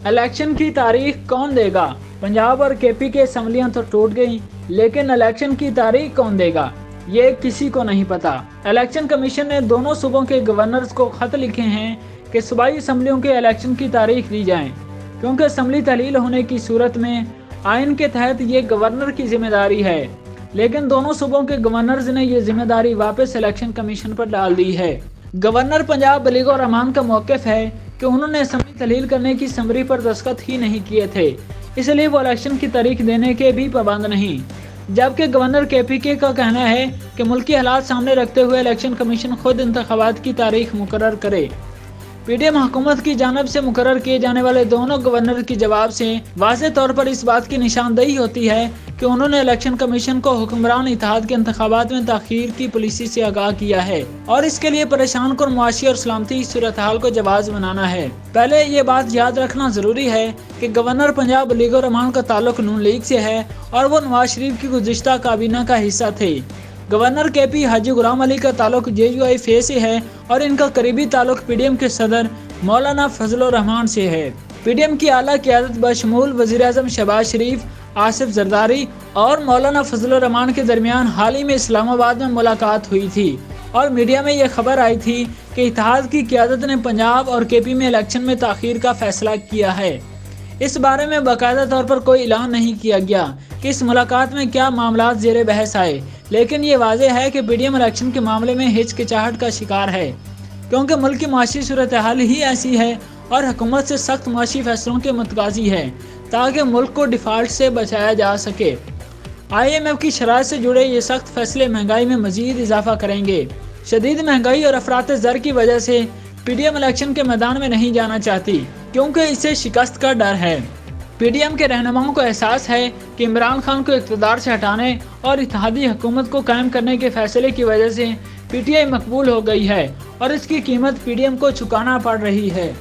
Election کی تاریخ کون دے گا؟ پنجاب اور کے پی کے اسمبلیاں تو ٹوٹ گئیں، لیکن الیکشن کی تاریخ کون دے گا یہ کسی کو نہیں پتا۔ الیکشن کمیشن نے دونوں صوبوں کے گورنرز کو خط لکھے ہیں کہ صوبائی اسمبلیوں کے الیکشن کی تاریخ دی جائیں، کیونکہ اسمبلی تحلیل ہونے کی صورت میں آئین کے تحت یہ گورنر کی ذمہ داری ہے، لیکن دونوں صوبوں کے گورنرز نے یہ ذمہ داری واپس الیکشن کمیشن پر ڈال دی ہے۔ گورنر پنجاب بلیغ الرحمان کا موقف ہے کہ انہوں نے اسمبلی تحلیل کرنے کی سمری پر دستخط ہی نہیں کیے تھے، اس لیے وہ الیکشن کی تاریخ دینے کے بھی پابند نہیں، جبکہ گورنر کے پی کے کا کہنا ہے کہ ملکی حالات سامنے رکھتے ہوئے الیکشن کمیشن خود انتخابات کی تاریخ مقرر کرے۔ پی ڈی ایم حکومت کی جانب سے مقرر کیے جانے والے دونوں گورنر کی جواب سے واضح طور پر اس بات کی نشاندہی ہوتی ہے کہ انہوں نے الیکشن کمیشن کو حکمران اتحاد کے انتخابات میں تاخیر کی پالیسی سے آگاہ کیا ہے اور اس کے لیے پریشان کن معاشی اور سلامتی صورتحال کو جواز بنانا ہے۔ پہلے یہ بات یاد رکھنا ضروری ہے کہ گورنر پنجاب بلیغ الرحمان کا تعلق نون لیگ سے ہے اور وہ نواز شریف کی گزشتہ کابینہ کا حصہ تھے۔ گورنر کے پی حاجی غلام علی کا تعلق جے یو آئی فے سے ہے اور ان کا قریبی تعلق پی ڈی ایم کے صدر مولانا فضل الرحمان سے ہے۔ پی ڈی ایم کی اعلیٰ قیادت بشمول وزیر اعظم شہباز شریف، آصف زرداری اور مولانا فضل الرحمان کے درمیان حال ہی میں اسلام آباد میں ملاقات ہوئی تھی اور میڈیا میں یہ خبر آئی تھی کہ اتحاد کی قیادت نے پنجاب اور کے پی میں الیکشن میں تاخیر کا فیصلہ کیا ہے۔ اس بارے میں باقاعدہ طور پر کوئی اعلان نہیں کیا گیا کہ اس ملاقات میں کیا معاملات زیر بحث آئے، لیکن یہ واضح ہے کہ پی ڈی ایم الیکشن کے معاملے میں ہچکچاہٹ کا شکار ہے، کیونکہ ملک کی معاشی صورتحال ہی ایسی ہے اور حکومت سے سخت معاشی فیصلوں کے متقاضی ہے تاکہ ملک کو ڈیفالٹ سے بچایا جا سکے۔ آئی ایم ایف کی شرائط سے جڑے یہ سخت فیصلے مہنگائی میں مزید اضافہ کریں گے۔ شدید مہنگائی اور افراط زر کی وجہ سے پی ڈی ایم الیکشن کے میدان میں نہیں جانا چاہتی، کیونکہ اسے شکست کا ڈر ہے۔ پی ڈی ایم کے رہنماؤں کو احساس ہے کہ عمران خان کو اقتدار سے ہٹانے اور اتحادی حکومت کو قائم کرنے کے فیصلے کی وجہ سے پی ٹی آئی مقبول ہو گئی ہے اور اس کی قیمت پی ڈی ایم کو چکانا پڑ رہی ہے۔